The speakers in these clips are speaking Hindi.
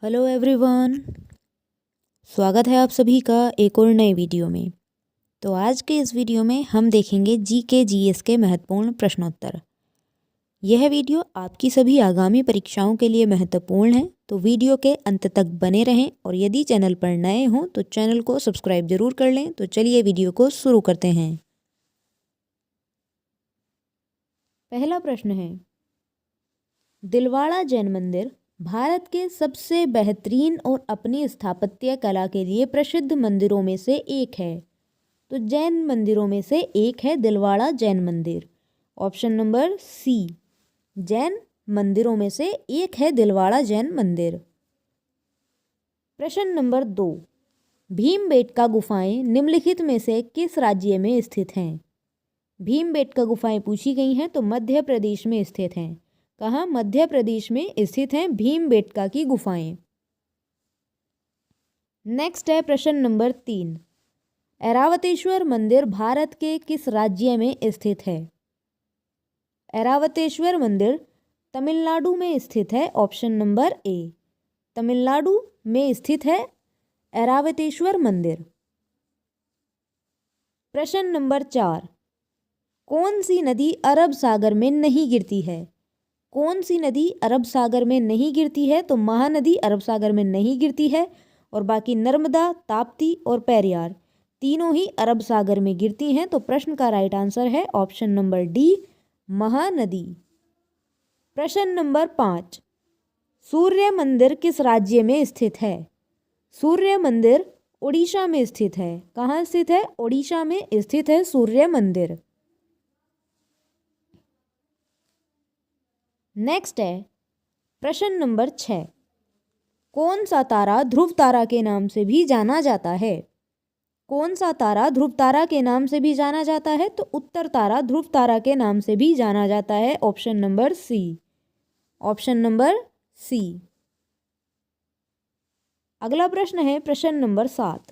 हेलो एवरीवन, स्वागत है आप सभी का एक और नए वीडियो में। तो आज के इस वीडियो में हम देखेंगे जीके जीएस के महत्वपूर्ण प्रश्नोत्तर। यह वीडियो आपकी सभी आगामी परीक्षाओं के लिए महत्वपूर्ण है, तो वीडियो के अंत तक बने रहें और यदि चैनल पर नए हों तो चैनल को सब्सक्राइब जरूर कर लें। तो चलिए वीडियो को शुरू करते हैं। पहला प्रश्न है, दिलवाड़ा जैन मंदिर भारत के सबसे बेहतरीन और अपनी स्थापत्य कला के लिए प्रसिद्ध मंदिरों में से एक है। तो जैन मंदिरों में से एक है दिलवाड़ा जैन मंदिर। ऑप्शन नंबर सी, जैन मंदिरों में से एक है दिलवाड़ा जैन मंदिर। प्रश्न नंबर 2, भीमबेटका गुफाएं निम्नलिखित में से किस राज्य में स्थित हैं? भीमबेटका गुफाएं पूछी गई हैं तो मध्य प्रदेश में स्थित हैं। कहाँ? मध्य प्रदेश में स्थित हैं भीमबेटका की गुफाएं। नेक्स्ट है प्रश्न नंबर 3, ऐरावतेश्वर मंदिर भारत के किस राज्य में स्थित है? ऐरावतेश्वर मंदिर तमिलनाडु में स्थित है। ऑप्शन नंबर ए, तमिलनाडु में स्थित है ऐरावतेश्वर मंदिर। प्रश्न नंबर 4, कौन सी नदी अरब सागर में नहीं गिरती है? कौन सी नदी अरब सागर में नहीं गिरती है? तो महानदी अरब सागर में नहीं गिरती है और बाकी नर्मदा, ताप्ती और पेरियार तीनों ही अरब सागर में गिरती हैं। तो प्रश्न का राइट आंसर है ऑप्शन नंबर डी, महानदी। प्रश्न नंबर 5, सूर्य मंदिर किस राज्य में स्थित है? सूर्य मंदिर उड़ीसा में स्थित है। कहाँ स्थित है? उड़ीसा में स्थित है सूर्य मंदिर। नेक्स्ट है प्रश्न नंबर 6, कौन सा तारा ध्रुव तारा के नाम से भी जाना जाता है? कौन सा तारा ध्रुव तारा के नाम से भी जाना जाता है? तो उत्तर तारा ध्रुव तारा के नाम से भी जाना जाता है। Option number C, option number C. अगला प्रश्न है प्रश्न नंबर 7,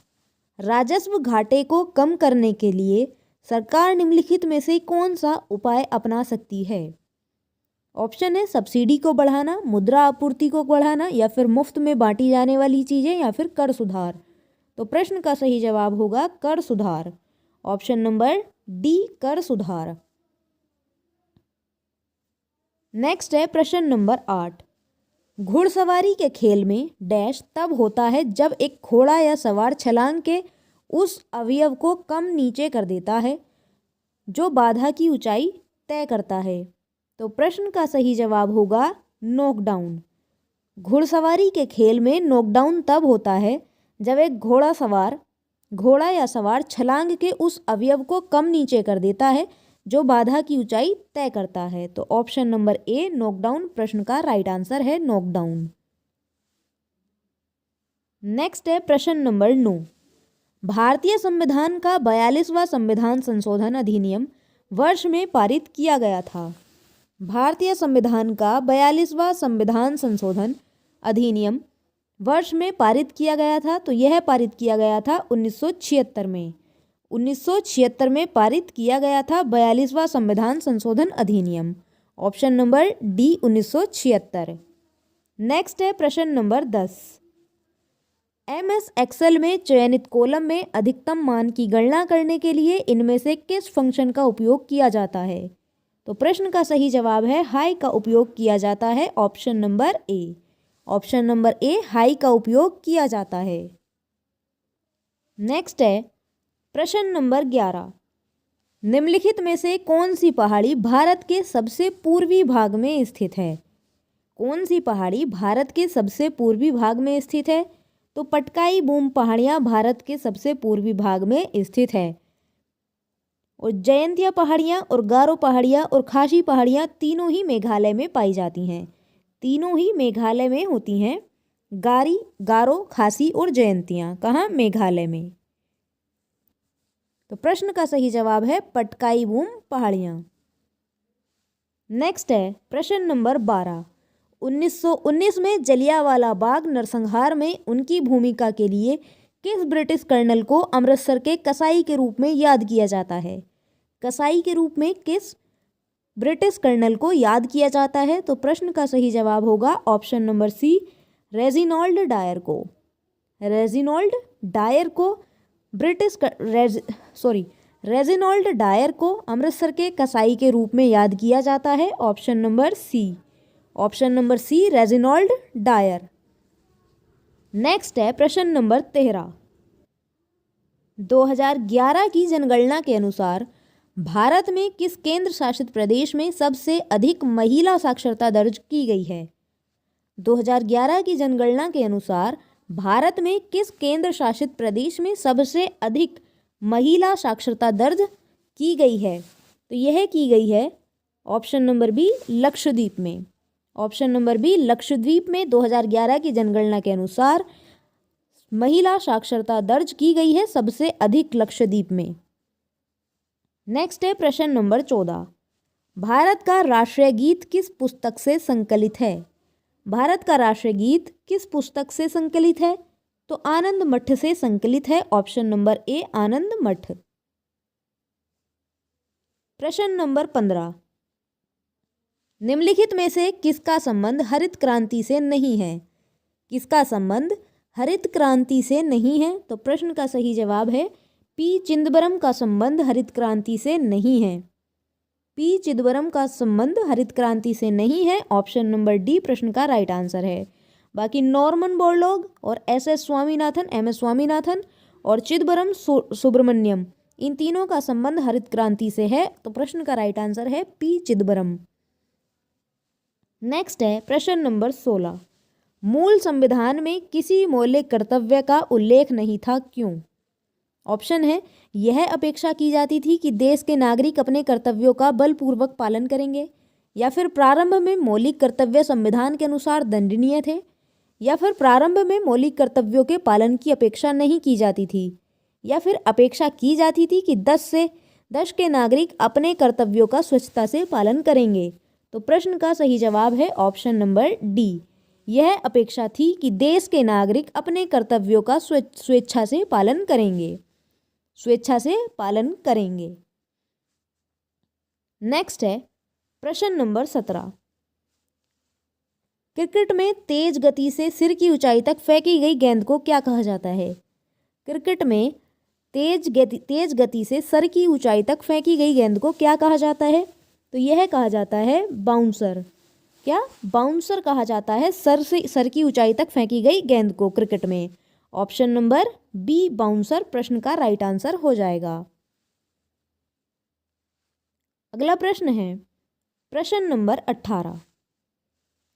राजस्व घाटे को कम करने के लिए सरकार निम्नलिखित में से कौन सा उपाय अपना सकती है? ऑप्शन है सब्सिडी को बढ़ाना, मुद्रा आपूर्ति को बढ़ाना, या फिर मुफ्त में बांटी जाने वाली चीजें, या फिर कर सुधार। तो प्रश्न का सही जवाब होगा कर सुधार। ऑप्शन नंबर डी, कर सुधार। नेक्स्ट है प्रश्न नंबर 8, घुड़सवारी के खेल में डैश तब होता है जब एक घोड़ा या सवार छलांग के उस अवयव को कम नीचे कर देता है जो बाधा की ऊंचाई तय करता है। तो प्रश्न का सही जवाब होगा नॉकडाउन। घुड़सवारी के खेल में नॉकडाउन तब होता है जब एक घोड़ा या सवार छलांग के उस अवयव को कम नीचे कर देता है जो बाधा की ऊंचाई तय करता है। तो ऑप्शन नंबर ए, नॉकडाउन, प्रश्न का राइट आंसर है नॉकडाउन। नेक्स्ट है प्रश्न नंबर 9, भारतीय संविधान का 42वां संविधान संशोधन अधिनियम वर्ष में पारित किया गया था? भारतीय संविधान का 42वां संविधान संशोधन अधिनियम वर्ष में पारित किया गया था। तो यह पारित किया गया था 1976 में। 1976 में पारित किया गया था 42वां संविधान संशोधन अधिनियम। Option number D, 1976। नेक्स्ट है प्रश्न नंबर 10, MS एक्सेल में चयनित कॉलम में अधिकतम मान की गणना करने के लिए इनमें से किस फंक्शन का उपयोग किया जाता है? तो प्रश्न का सही जवाब है हाई का उपयोग किया जाता है। ऑप्शन नंबर ए, ऑप्शन नंबर ए, हाई का उपयोग किया जाता है। नेक्स्ट है प्रश्न नंबर 11, निम्नलिखित में से कौन सी पहाड़ी भारत के सबसे पूर्वी भाग में स्थित है? कौन सी पहाड़ी भारत के सबसे पूर्वी भाग में स्थित है? तो पटकाई बूम पहाड़ियाँ भारत के सबसे पूर्वी भाग में स्थित है। और जयंतिया पहाड़ियाँ और गारो पहाड़ियाँ और खासी पहाड़ियाँ तीनों ही मेघालय में पाई जाती हैं। तीनों ही मेघालय में होती हैं, गारो, खासी और जयंतियाँ। कहाँ? मेघालय में। तो प्रश्न का सही जवाब है पटकाई बूम पहाड़ियाँ। नेक्स्ट है प्रश्न नंबर 12, 1919 में जलियांवाला बाग नरसंहार में उनकी भूमिका के लिए किस ब्रिटिश कर्नल को अमृतसर के कसाई के रूप में याद किया जाता है? कसाई के रूप में किस ब्रिटिश कर्नल को याद किया जाता है? तो प्रश्न का सही जवाब होगा option number C, Reginald Dyer को। रेजिनॉल्ड डायर को रेजिनॉल्ड डायर को अमृतसर के कसाई के रूप में याद किया जाता है। Option number C Reginald Dyer. Next है प्रश्न नंबर 13। 2011 की जनगणना के अनुसार भारत में किस केंद्र शासित प्रदेश में सबसे अधिक महिला साक्षरता दर्ज की गई है? 2011 की जनगणना के अनुसार भारत में किस केंद्र शासित प्रदेश में सबसे अधिक महिला साक्षरता दर्ज की गई है? तो यह की गई है ऑप्शन नंबर बी लक्षद्वीप में। ऑप्शन नंबर बी लक्षद्वीप में 2011 की जनगणना के अनुसार महिला साक्षरता दर्ज की गई है सबसे अधिक लक्षद्वीप में। नेक्स्ट है प्रश्न नंबर 14। भारत का राष्ट्रीय गीत किस पुस्तक से संकलित है? भारत का राष्ट्रीय गीत किस पुस्तक से संकलित है? तो आनंद मठ से संकलित है। ऑप्शन नंबर ए आनंद मठ। प्रश्न नंबर 15। निम्नलिखित में से किसका संबंध हरित क्रांति से नहीं है? किसका संबंध हरित क्रांति से नहीं है? तो प्रश्न का सही जवाब है पी चिदंबरम का संबंध हरित क्रांति से नहीं है। पी चिदंबरम का संबंध हरित क्रांति से नहीं है। ऑप्शन नंबर डी प्रश्न का राइट आंसर है। बाकी नॉर्मन बोरलॉग और एस स्वामीनाथन, एम.एस. स्वामीनाथन और चिदंबरम सुब्रमण्यम, इन तीनों का संबंध हरित क्रांति से है। तो प्रश्न का राइट आंसर है पी चिदंबरम। नेक्स्ट है प्रश्न नंबर 16। मूल संविधान में किसी मौलिक कर्तव्य का उल्लेख नहीं था, क्यों? ऑप्शन है यह अपेक्षा की जाती थी कि देश के नागरिक अपने कर्तव्यों का बलपूर्वक पालन करेंगे, या फिर प्रारंभ में मौलिक कर्तव्य संविधान के अनुसार दंडनीय थे, या फिर प्रारंभ में मौलिक कर्तव्यों के पालन की अपेक्षा नहीं की जाती थी, या फिर अपेक्षा की जाती थी कि 10 के नागरिक अपने कर्तव्यों का स्वच्छता से पालन करेंगे। तो प्रश्न का सही जवाब है ऑप्शन नंबर डी। यह अपेक्षा थी कि देश के नागरिक अपने कर्तव्यों का स्वेच्छा से पालन करेंगे। नेक्स्ट है प्रश्न नंबर 17। क्रिकेट में तेज गति से सिर की ऊंचाई तक फेंकी गई गेंद को क्या कहा जाता है? क्रिकेट में तेज गति से सर की ऊंचाई तक फेंकी गई गेंद को क्या कहा जाता है? तो यह कहा जाता है बाउंसर। क्या? बाउंसर कहा जाता है सर की ऊंचाई तक फेंकी गई गेंद को क्रिकेट में। ऑप्शन नंबर बी बाउंसर प्रश्न का राइट आंसर हो जाएगा। अगला प्रश्न है प्रश्न नंबर 18।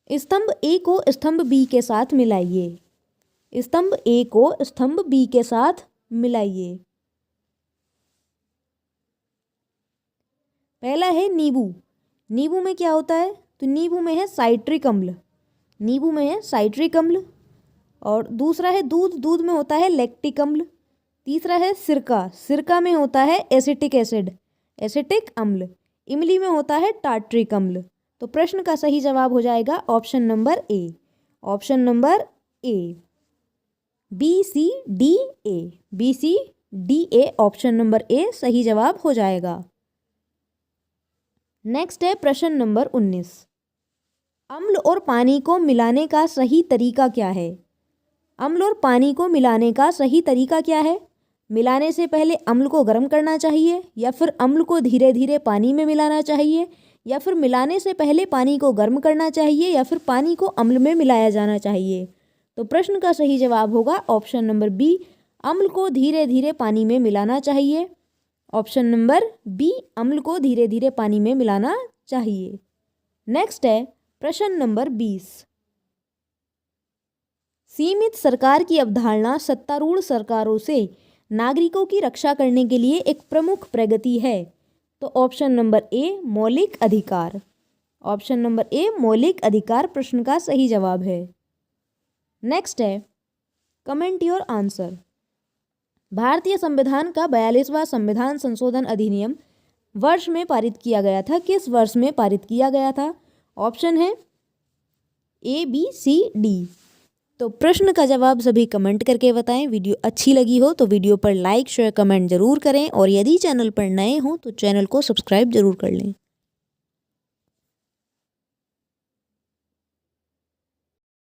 स्तंभ ए को स्तंभ बी के साथ मिलाइए। स्तंभ ए को स्तंभ बी के साथ मिलाइए। पहला है नींबू। नींबू में क्या होता है? तो नींबू में है साइट्रिक अम्ल। और दूसरा है दूध। दूध में होता है लैक्टिक अम्ल। तीसरा है सिरका में होता है एसिटिक अम्ल। इमली में होता है टार्ट्रिक अम्ल। तो प्रश्न का सही जवाब हो जाएगा option number A. B C D A option number A सही जवाब हो जाएगा। नेक्स्ट है प्रश्न नंबर 19। अम्ल और पानी को मिलाने का सही तरीका क्या है? अम्ल और पानी को मिलाने का सही तरीका क्या है? मिलाने से पहले अम्ल को गर्म करना चाहिए, या फिर अम्ल को धीरे धीरे पानी में मिलाना चाहिए, या फिर मिलाने से पहले पानी को गर्म करना चाहिए, या फिर पानी को अम्ल में मिलाया जाना चाहिए। तो प्रश्न का सही जवाब होगा ऑप्शन नंबर बी, अम्ल को धीरे धीरे पानी में मिलाना चाहिए। ऑप्शन नंबर बी, अम्ल को धीरे धीरे पानी में मिलाना चाहिए। नेक्स्ट है प्रश्न नंबर 20। सीमित सरकार की अवधारणा सत्तारूढ़ सरकारों से नागरिकों की रक्षा करने के लिए एक प्रमुख प्रगति है। तो ऑप्शन नंबर ए मौलिक अधिकार। ऑप्शन नंबर ए मौलिक अधिकार प्रश्न का सही जवाब है। नेक्स्ट है कमेंट योर आंसर। भारतीय संविधान का 42वां संविधान संशोधन अधिनियम वर्ष में पारित किया गया था। किस वर्ष में पारित किया गया था? ऑप्शन है ए बी सी डी। तो प्रश्न का जवाब सभी कमेंट करके बताएं। वीडियो अच्छी लगी हो तो वीडियो पर लाइक शेयर कमेंट जरूर करें, और यदि चैनल पर नए हो तो चैनल को सब्सक्राइब जरूर कर लें।